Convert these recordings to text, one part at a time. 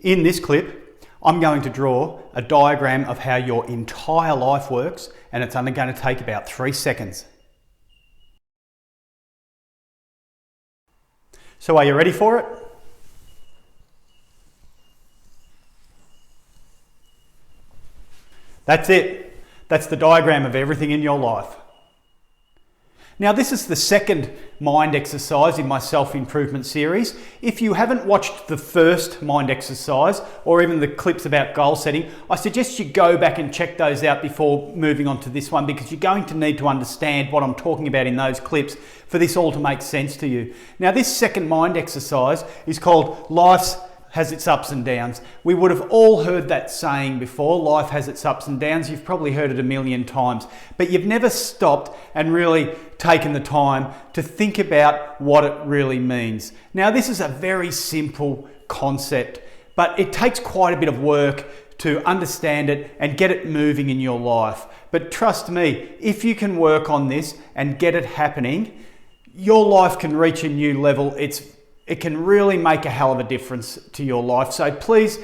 In this clip, I'm going to draw a diagram of how your entire life works, and it's only going to take about 3 seconds. So are you ready for it? That's it. That's the diagram of everything in your life. Now, this is the second mind exercise in my self-improvement series. If you haven't watched the first mind exercise or even the clips about goal setting, I suggest you go back and check those out before moving on to this one, because you're going to need to understand what I'm talking about in those clips for this all to make sense to you. Now, this second mind exercise is called Life has its ups and downs. We would have all heard that saying before, life has its ups and downs. You've probably heard it a million times, but you've never stopped and really taken the time to think about what it really means. Now, this is a very simple concept, but it takes quite a bit of work to understand it and get it moving in your life. But trust me, if you can work on this and get it happening, your life can reach a new level. It can really make a hell of a difference to your life. So please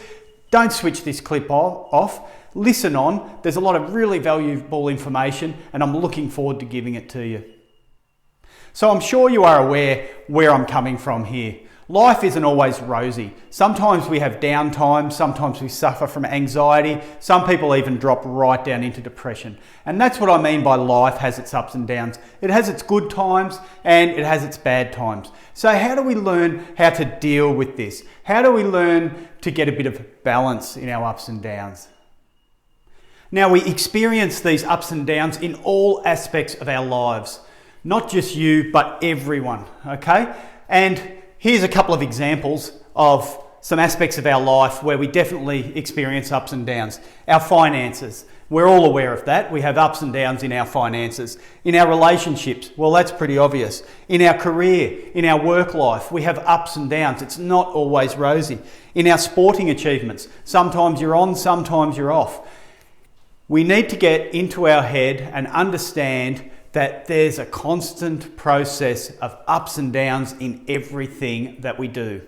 don't switch this clip off. Listen on. There's a lot of really valuable information, and I'm looking forward to giving it to you. So I'm sure you are aware where I'm coming from here. Life isn't always rosy. Sometimes we have downtime, sometimes we suffer from anxiety, some people even drop right down into depression. And that's what I mean by life has its ups and downs. It has its good times and it has its bad times. So how do we learn how to deal with this? How do we learn to get a bit of balance in our ups and downs? Now, we experience these ups and downs in all aspects of our lives. Not just you, but everyone, okay? And here's a couple of examples of some aspects of our life where we definitely experience ups and downs. Our finances, we're all aware of that. We have ups and downs in our finances. In our relationships, well, that's pretty obvious. In our career, in our work life, we have ups and downs. It's not always rosy. In our sporting achievements, sometimes you're on, sometimes you're off. We need to get into our head and understand that there's a constant process of ups and downs in everything that we do.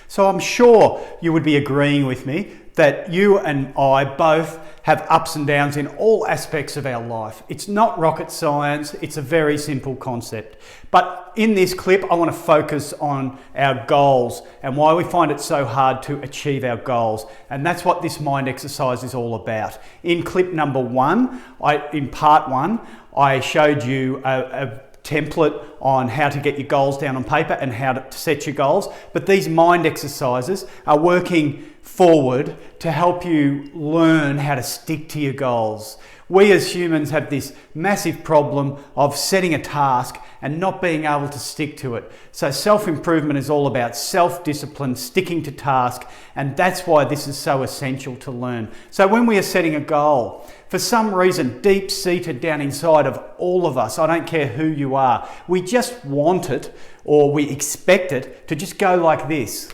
So I'm sure you would be agreeing with me that you and I both have ups and downs in all aspects of our life. It's not rocket science, it's a very simple concept. But in this clip, I want to focus on our goals and why we find it so hard to achieve our goals. And that's what this mind exercise is all about. In clip number 1, in part 1, I showed you a template on how to get your goals down on paper and how to set your goals. But these mind exercises are working forward to help you learn how to stick to your goals. We as humans have this massive problem of setting a task and not being able to stick to it. So self-improvement is all about self-discipline, sticking to task, and that's why this is so essential to learn. So when we are setting a goal, for some reason, deep-seated down inside of all of us, I don't care who you are, we just want it, or we expect it to just go like this.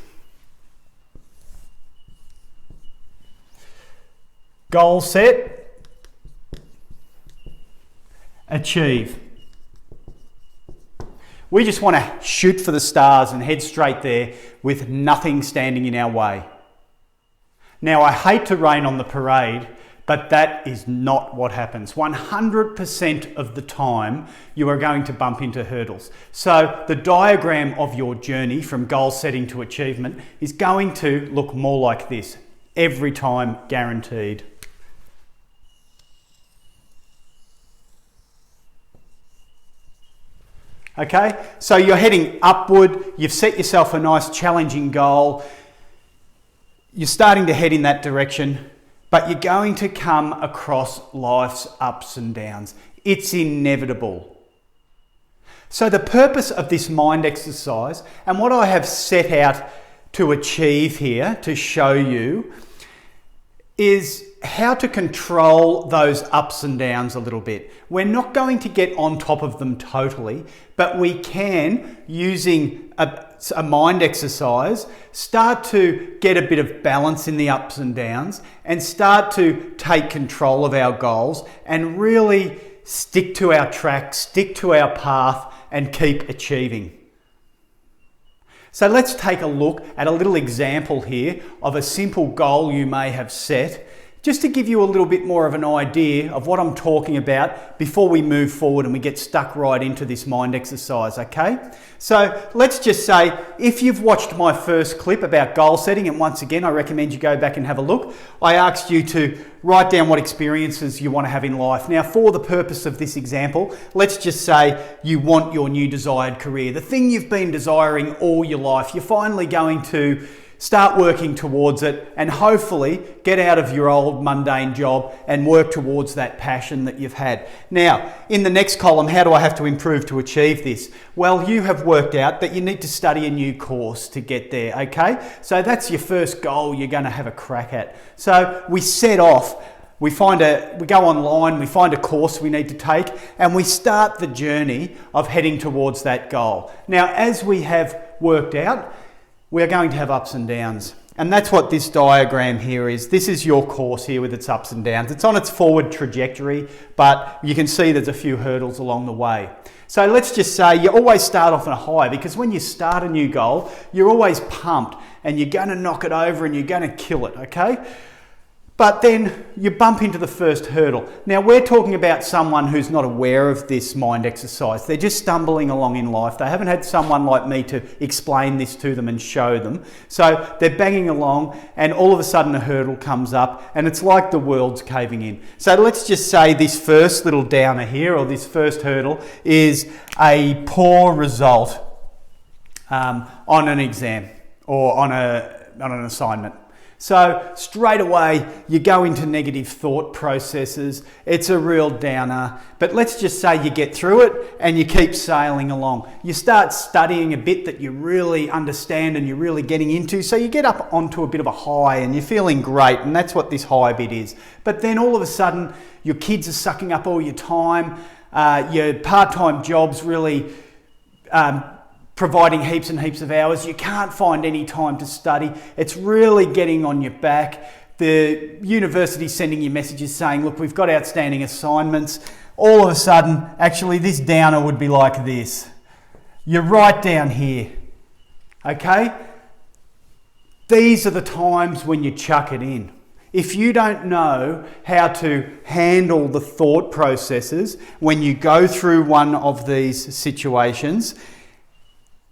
Goal set, achieve. We just want to shoot for the stars and head straight there with nothing standing in our way. Now, I hate to rain on the parade, but that is not what happens. 100% of the time, you are going to bump into hurdles. So the diagram of your journey from goal setting to achievement is going to look more like this. Every time, guaranteed. Okay, so you're heading upward, you've set yourself a nice challenging goal, you're starting to head in that direction, but you're going to come across life's ups and downs. It's inevitable. So the purpose of this mind exercise, and what I have set out to achieve here, to show you, is how to control those ups and downs a little bit. We're not going to get on top of them totally, but we can, using a mind exercise, start to get a bit of balance in the ups and downs and start to take control of our goals and really stick to our track, stick to our path and keep achieving. So let's take a look at a little example here of a simple goal you may have set, just to give you a little bit more of an idea of what I'm talking about before we move forward and we get stuck right into this mind exercise, okay? So let's just say, if you've watched my first clip about goal setting, and once again, I recommend you go back and have a look, I asked you to write down what experiences you want to have in life. Now, for the purpose of this example, let's just say you want your new desired career, the thing you've been desiring all your life. You're finally going to start working towards it and hopefully get out of your old mundane job and work towards that passion that you've had. Now, in the next column, how do I have to improve to achieve this? Well, you have worked out that you need to study a new course to get there, okay? So that's your first goal you're going to have a crack at. So we set off. We go online, we find a course we need to take, and we start the journey of heading towards that goal. Now, as we have worked out, we're going to have ups and downs. And that's what this diagram here is. This is your course here with its ups and downs. It's on its forward trajectory, but you can see there's a few hurdles along the way. So let's just say you always start off on a high, because when you start a new goal, you're always pumped and you're going to knock it over and you're going to kill it, okay? But then you bump into the first hurdle. Now, we're talking about someone who's not aware of this mind exercise. They're just stumbling along in life. They haven't had someone like me to explain this to them and show them. So they're banging along and all of a sudden a hurdle comes up and it's like the world's caving in. So let's just say this first little downer here, or this first hurdle, is a poor result on an exam or on an assignment. So straight away, you go into negative thought processes. It's a real downer. But let's just say you get through it and you keep sailing along. You start studying a bit that you really understand and you're really getting into. So you get up onto a bit of a high and you're feeling great. And that's what this high bit is. But then all of a sudden, your kids are sucking up all your time. Your part-time job's really providing heaps and heaps of hours. You can't find any time to study. It's really getting on your back. The university's sending you messages saying, look, we've got outstanding assignments. All of a sudden, actually, this downer would be like this. You're right down here, okay? These are the times when you chuck it in. If you don't know how to handle the thought processes when you go through one of these situations,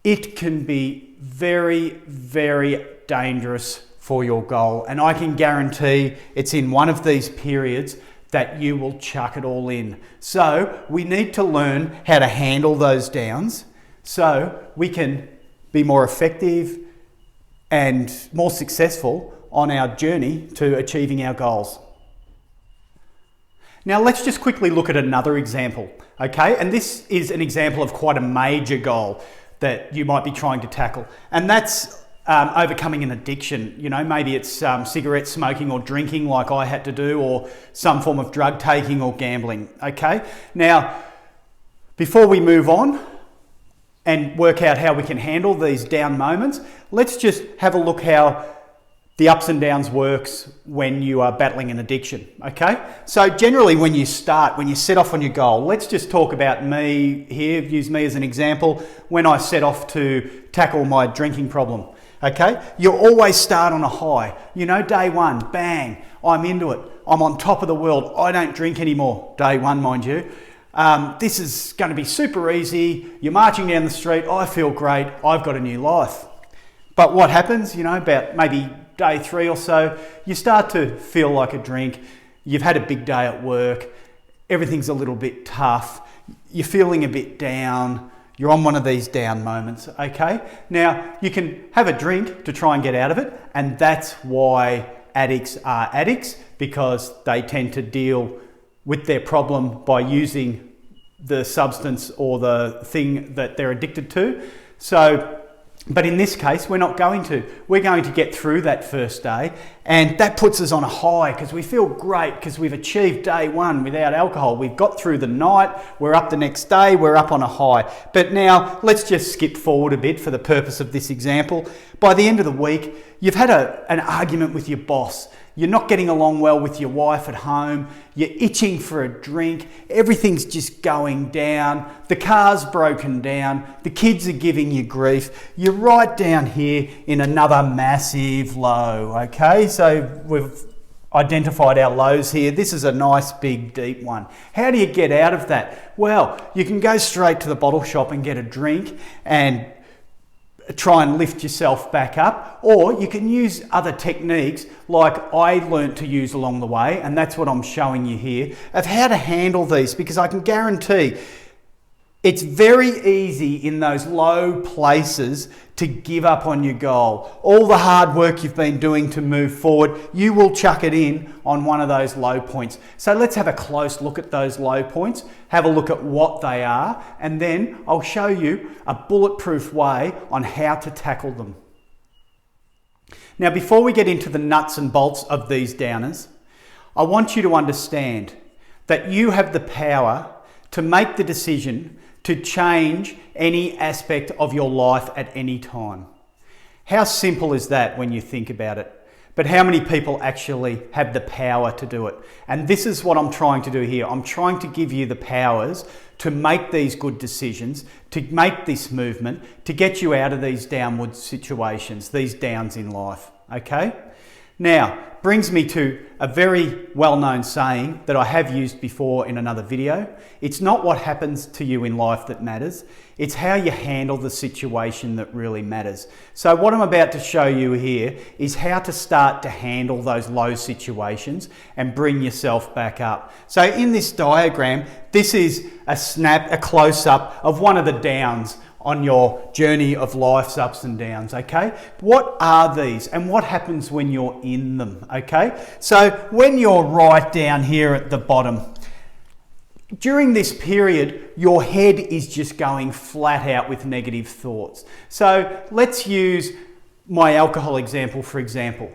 it can be very, very dangerous for your goal. And I can guarantee it's in one of these periods that you will chuck it all in. So we need to learn how to handle those downs so we can be more effective and more successful on our journey to achieving our goals. Now let's just quickly look at another example, okay? And this is an example of quite a major goal that you might be trying to tackle. And that's overcoming an addiction. You know, maybe it's cigarette smoking or drinking like I had to do, or some form of drug taking or gambling, okay? Now, before we move on and work out how we can handle these down moments, let's just have a look how the ups and downs works when you are battling an addiction, okay? So generally when you set off on your goal, let's just talk about me here, use me as an example, when I set off to tackle my drinking problem, okay? You always start on a high. You know, day one, bang, I'm into it. I'm on top of the world. I don't drink anymore. Day one, mind you. This is going to be super easy. You're marching down the street. I feel great. I've got a new life. But what happens, you know, about maybe day 3 or so, you start to feel like a drink. You've had a big day at work. Everything's a little bit tough. You're feeling a bit down. You're on one of these down moments, okay? Now, you can have a drink to try and get out of it, and that's why addicts are addicts, because they tend to deal with their problem by using the substance or the thing that they're addicted to. So, but in this case, we're not going to. We're going to get through that first day And that puts us on a high because we feel great because we've achieved day one without alcohol. We've got through the night, we're up the next day, we're up on a high. But now let's just skip forward a bit for the purpose of this example. By the end of the week, you've had an argument with your boss. You're not getting along well with your wife at home. You're itching for a drink. Everything's just going down. The car's broken down. The kids are giving you grief. You're right down here in another massive low, okay? So we've identified our lows here. This is a nice, big, deep one. How do you get out of that? Well, you can go straight to the bottle shop and get a drink and try and lift yourself back up, or you can use other techniques like I learnt to use along the way, and that's what I'm showing you here, of how to handle these, because I can guarantee it's very easy in those low places to give up on your goal. All the hard work you've been doing to move forward, you will chuck it in on one of those low points. So let's have a close look at those low points, have a look at what they are, and then I'll show you a bulletproof way on how to tackle them. Now, before we get into the nuts and bolts of these downers, I want you to understand that you have the power to make the decision to change any aspect of your life at any time. How simple is that when you think about it? But how many people actually have the power to do it? And this is what I'm trying to do here. I'm trying to give you the powers to make these good decisions, to make this movement, to get you out of these downward situations, these downs in life, okay? Now, brings me to a very well-known saying that I have used before in another video. It's not what happens to you in life that matters, it's how you handle the situation that really matters. So what I'm about to show you here is how to start to handle those low situations and bring yourself back up. So in this diagram, this is a close-up of one of the downs on your journey of life's ups and downs, okay? What are these and what happens when you're in them, okay? So when you're right down here at the bottom, during this period, your head is just going flat out with negative thoughts. So let's use my alcohol example, for example.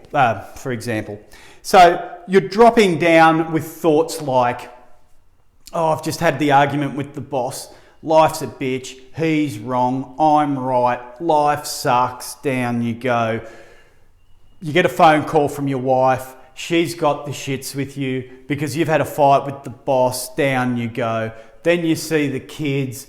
So you're dropping down with thoughts like, oh, I've just had the argument with the boss. Life's a bitch, he's wrong, I'm right, life sucks, down you go. You get a phone call from your wife, she's got the shits with you because you've had a fight with the boss, down you go. Then you see the kids,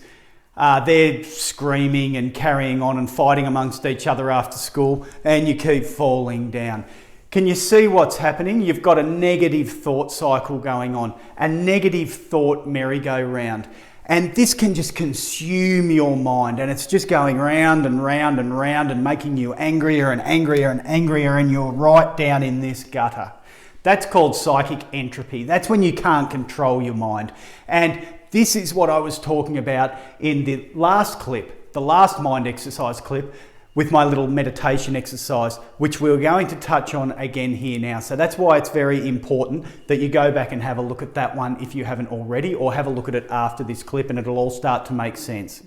they're screaming and carrying on and fighting amongst each other after school, and you keep falling down. Can you see what's happening? You've got a negative thought cycle going on, a negative thought merry-go-round. And this can just consume your mind, and it's just going round and round and round and making you angrier and angrier and angrier, and you're right down in this gutter. That's called psychic entropy. That's when you can't control your mind. And this is what I was talking about in the last clip, the last mind exercise clip, with my little meditation exercise, which we're going to touch on again here now. So that's why it's very important that you go back and have a look at that one if you haven't already, or have a look at it after this clip, and it'll all start to make sense.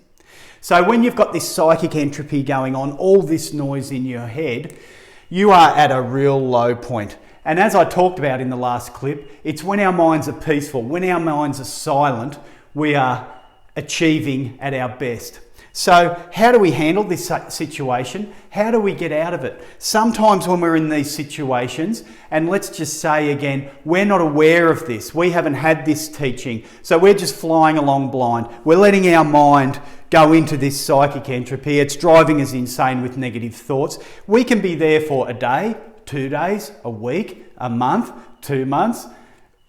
So when you've got this psychic entropy going on, all this noise in your head, you are at a real low point. And as I talked about in the last clip, it's when our minds are peaceful, when our minds are silent, we are achieving at our best. So how do we handle this situation? How do we get out of it? Sometimes when we're in these situations, and let's just say again, we're not aware of this. We haven't had this teaching. So we're just flying along blind. We're letting our mind go into this psychic entropy. It's driving us insane with negative thoughts. We can be there for a day, 2 days, a week, a month, 2 months,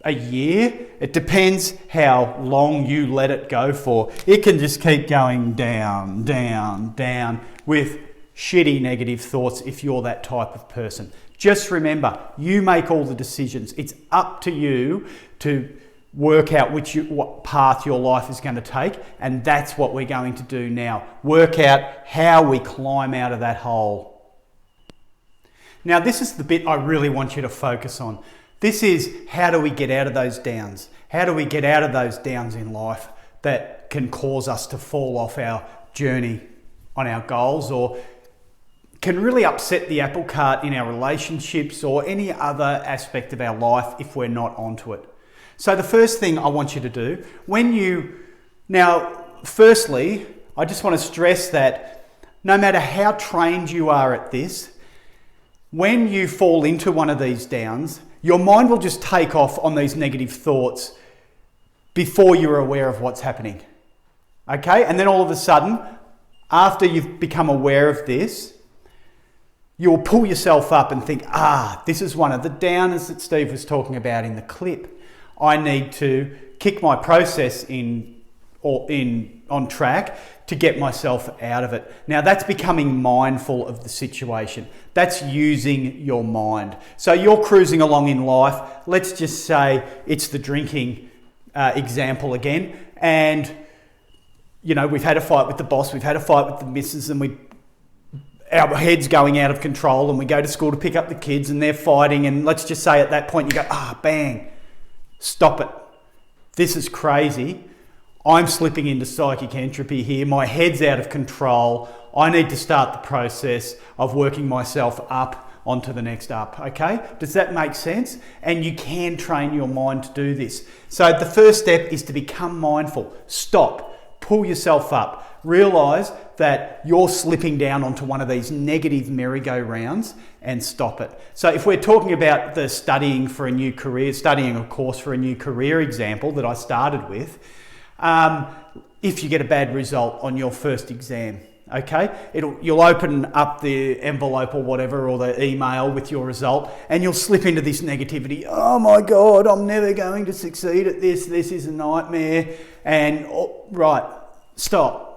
a year. It depends how long you let it go for. It can just keep going down, down, down with shitty negative thoughts if you're that type of person. Just remember, you make all the decisions. It's up to you to work out what path your life is going to take, and that's what we're going to do now. Work out how we climb out of that hole. Now, this is the bit I really want you to focus on. This is how do we get out of those downs? How do we get out of those downs in life that can cause us to fall off our journey on our goals or can really upset the apple cart in our relationships or any other aspect of our life if we're not onto it. So the first thing I want you to do, firstly, I just want to stress that no matter how trained you are at this, when you fall into one of these downs, your mind will just take off on these negative thoughts before you're aware of what's happening. Okay? And then all of a sudden, after you've become aware of this, you'll pull yourself up and think, this is one of the downers that Steve was talking about in the clip. I need to kick my process on track to get myself out of it. Now that's becoming mindful of the situation. That's using your mind. So you're cruising along in life. Let's just say it's the drinking example again. And, we've had a fight with the boss, we've had a fight with the missus, and our head's going out of control, and we go to school to pick up the kids and they're fighting. And let's just say at that point you go, bang, stop it. This is crazy. I'm slipping into psychic entropy here. My head's out of control. I need to start the process of working myself up onto the next up. Okay? Does that make sense? And you can train your mind to do this. So the first step is to become mindful. Stop. Pull yourself up. Realize that you're slipping down onto one of these negative merry-go-rounds and stop it. So if we're talking about the studying a course for a new career example that I started with, if you get a bad result on your first exam, okay, you'll open up the envelope or whatever, or the email with your result, and you'll slip into this negativity. Oh my God, I'm never going to succeed at this. This is a nightmare. And stop.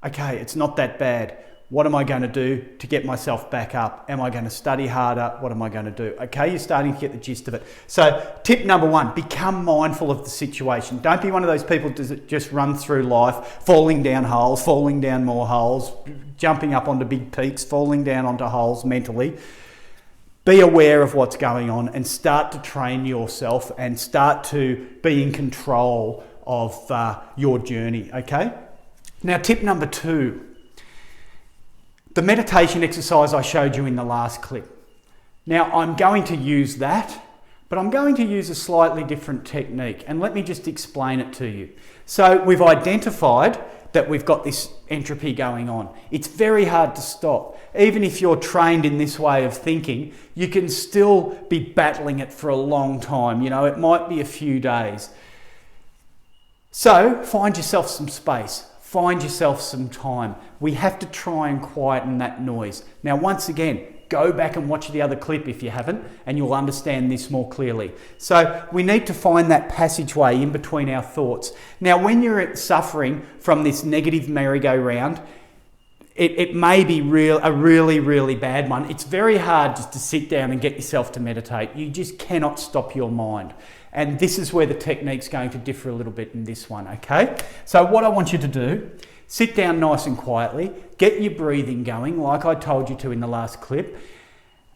Okay, it's not that bad. What am I going to do to get myself back up? Am I going to study harder? What am I going to do? Okay, you're starting to get the gist of it. So tip number one, become mindful of the situation. Don't be one of those people that just run through life, falling down holes, falling down more holes, jumping up onto big peaks, falling down onto holes mentally. Be aware of what's going on and start to train yourself and start to be in control of your journey, okay? Now, tip number two. The meditation exercise I showed you in the last clip. Now I'm going to use that, but I'm going to use a slightly different technique, and let me just explain it to you. So we've identified that we've got this entropy going on. It's very hard to stop. Even if you're trained in this way of thinking, you can still be battling it for a long time. It might be a few days. So find yourself some space. Find yourself some time. We have to try and quieten that noise. Now, once again, go back and watch the other clip if you haven't, and you'll understand this more clearly. So we need to find that passageway in between our thoughts. Now, when you're suffering from this negative merry-go-round, it may be a really, really bad one. It's very hard just to sit down and get yourself to meditate. You just cannot stop your mind. And this is where the technique's going to differ a little bit in this one, okay? So what I want you to do, sit down nice and quietly, get your breathing going like I told you to in the last clip,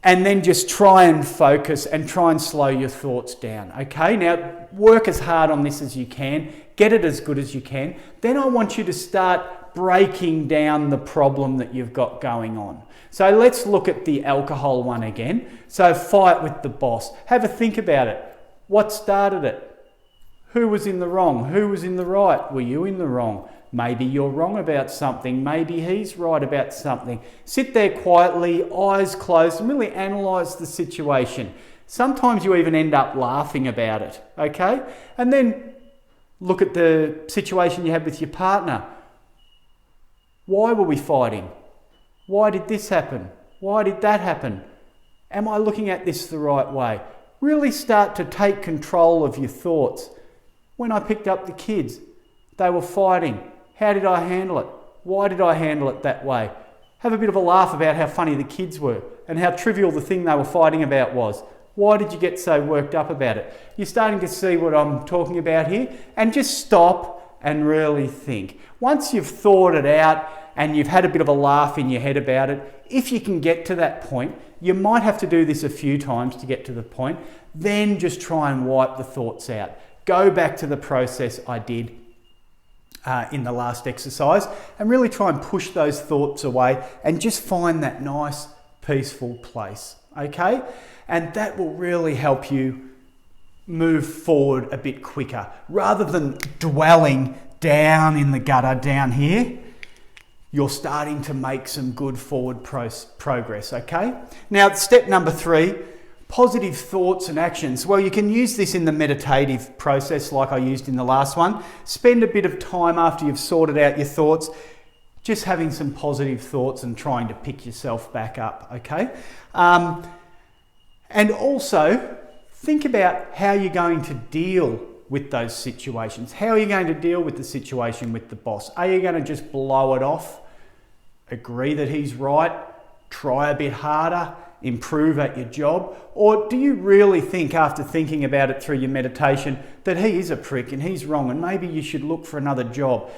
and then just try and focus and try and slow your thoughts down, okay? Now, work as hard on this as you can, get it as good as you can. Then I want you to start breaking down the problem that you've got going on. So let's look at the alcohol one again. So fight with the boss. Have a think about it. What started it? Who was in the wrong? Who was in the right? Were you in the wrong? Maybe you're wrong about something. Maybe he's right about something. Sit there quietly, eyes closed, and really analyse the situation. Sometimes you even end up laughing about it, okay? And then look at the situation you had with your partner. Why were we fighting? Why did this happen? Why did that happen? Am I looking at this the right way? Really start to take control of your thoughts. When I picked up the kids, they were fighting. How did I handle it? Why did I handle it that way? Have a bit of a laugh about how funny the kids were and how trivial the thing they were fighting about was. Why did you get so worked up about it? You're starting to see what I'm talking about here, and just stop and really think. Once you've thought it out and you've had a bit of a laugh in your head about it, if you can get to that point, you might have to do this a few times to get to the point, then just try and wipe the thoughts out. Go back to the process I did in the last exercise, and really try and push those thoughts away and just find that nice, peaceful place, okay? And that will really help you move forward a bit quicker. Rather than dwelling down in the gutter down here, you're starting to make some good forward progress, okay? Now, step number 3, positive thoughts and actions. Well, you can use this in the meditative process like I used in the last one. Spend a bit of time after you've sorted out your thoughts, just having some positive thoughts and trying to pick yourself back up, okay? And also, think about how you're going to deal with those situations. How are you going to deal with the situation with the boss? Are you going to just blow it off, agree that he's right, try a bit harder, improve at your job? Or do you really think, after thinking about it through your meditation, that he is a prick and he's wrong and maybe you should look for another job?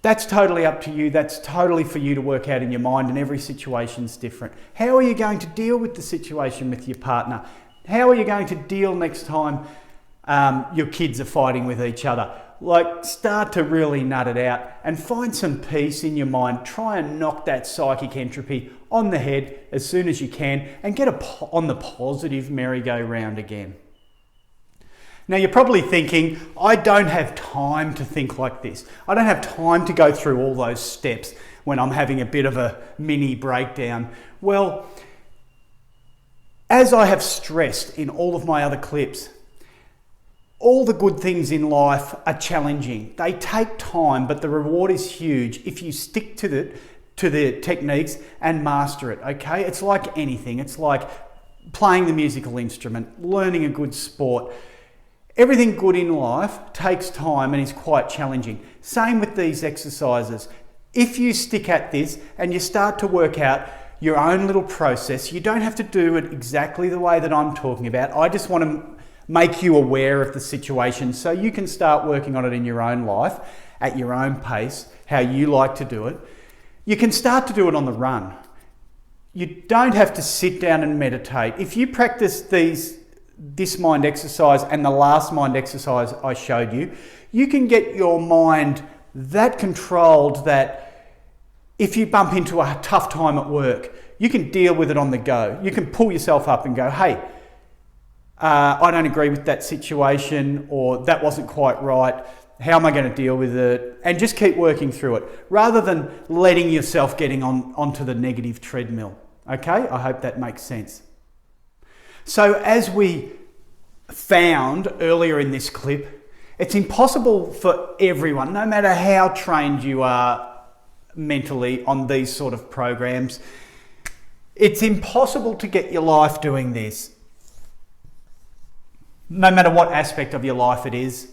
That's totally up to you. That's totally for you to work out in your mind, and every situation's different. How are you going to deal with the situation with your partner? How are you going to deal next time your kids are fighting with each other? Like, start to really nut it out and find some peace in your mind. Try and knock that psychic entropy on the head as soon as you can and get on the positive merry-go-round again. Now, you're probably thinking, I don't have time to think like this. I don't have time to go through all those steps when I'm having a bit of a mini breakdown. Well, as I have stressed in all of my other clips, all the good things in life are challenging. They take time, but the reward is huge if you stick to the techniques and master it, okay? It's like anything. It's like playing the musical instrument, learning a good sport. Everything good in life takes time and is quite challenging. Same with these exercises. If you stick at this and you start to work out your own little process, you don't have to do it exactly the way that I'm talking about. I just want to make you aware of the situation so you can start working on it in your own life, at your own pace, how you like to do it. You can start to do it on the run. You don't have to sit down and meditate. If you practice this mind exercise and the last mind exercise I showed you, you can get your mind that controlled that if you bump into a tough time at work, you can deal with it on the go. You can pull yourself up and go, hey, I don't agree with that situation, or that wasn't quite right. How am I going to deal with it? And just keep working through it rather than letting yourself getting onto the negative treadmill. Okay, I hope that makes sense. So as we found earlier in this clip, it's impossible for everyone, no matter how trained you are mentally on these sort of programs, it's impossible to get your life doing this. No matter what aspect of your life it is,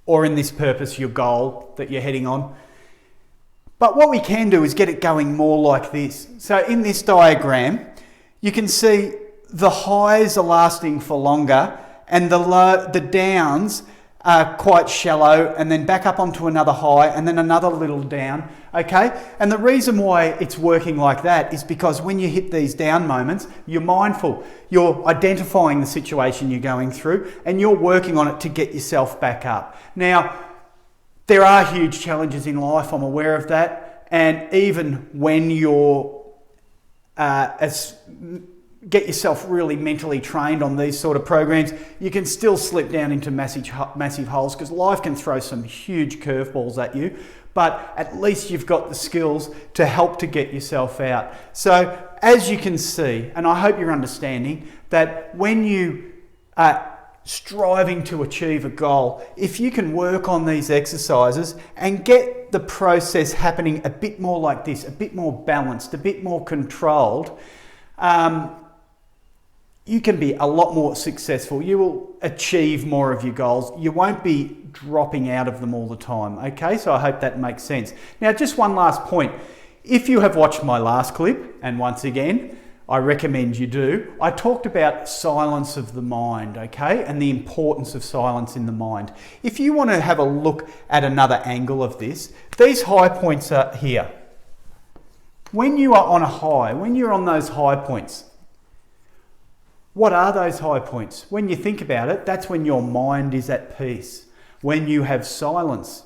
or in this purpose, your goal that you're heading on. But what we can do is get it going more like this. So in this diagram, you can see the highs are lasting for longer and the downs are quite shallow, and then back up onto another high and then another little down, okay? And the reason why it's working like that is because when you hit these down moments, you're mindful, you're identifying the situation you're going through and you're working on it to get yourself back up. Now, there are huge challenges in life, I'm aware of that, and even when you're get yourself really mentally trained on these sort of programs, you can still slip down into massive holes because life can throw some huge curveballs at you, but at least you've got the skills to help to get yourself out. So as you can see, and I hope you're understanding, that when you are striving to achieve a goal, if you can work on these exercises and get the process happening a bit more like this, a bit more balanced, a bit more controlled, you can be a lot more successful. You will achieve more of your goals. You won't be dropping out of them all the time. Okay, so I hope that makes sense. Now, just one last point. If you have watched my last clip, and once again, I recommend you do, I talked about silence of the mind, okay, and the importance of silence in the mind. If you want to have a look at another angle of this, these high points are here. When you are on a high, when you're on those high points, what are those high points? When you think about it, that's when your mind is at peace. When you have silence,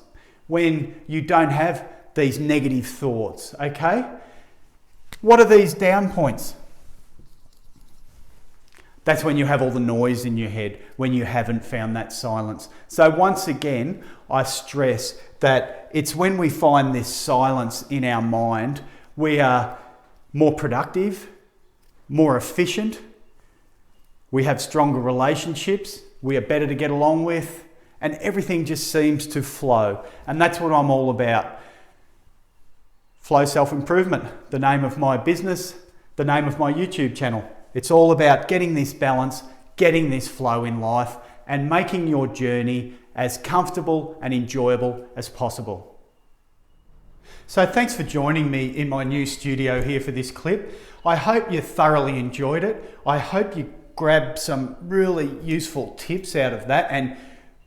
when you don't have these negative thoughts, okay? What are these down points? That's when you have all the noise in your head, when you haven't found that silence. So once again, I stress that it's when we find this silence in our mind, we are more productive, more efficient, we have stronger relationships, we are better to get along with, and everything just seems to flow. And that's what I'm all about. Flow Self Improvement, the name of my business, the name of my YouTube channel. It's all about getting this balance, getting this flow in life, and making your journey as comfortable and enjoyable as possible. So thanks for joining me in my new studio here for this clip. I hope you thoroughly enjoyed it. I hope you grabbed some really useful tips out of that and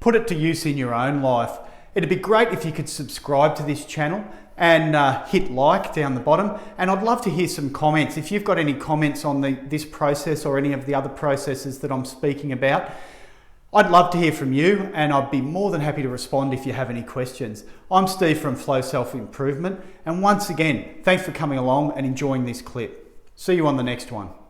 put it to use in your own life. It'd be great if you could subscribe to this channel and hit like down the bottom. And I'd love to hear some comments. If you've got any comments on this process or any of the other processes that I'm speaking about, I'd love to hear from you, and I'd be more than happy to respond if you have any questions. I'm Steve from Flow Self Improvement, and once again, thanks for coming along and enjoying this clip. See you on the next one.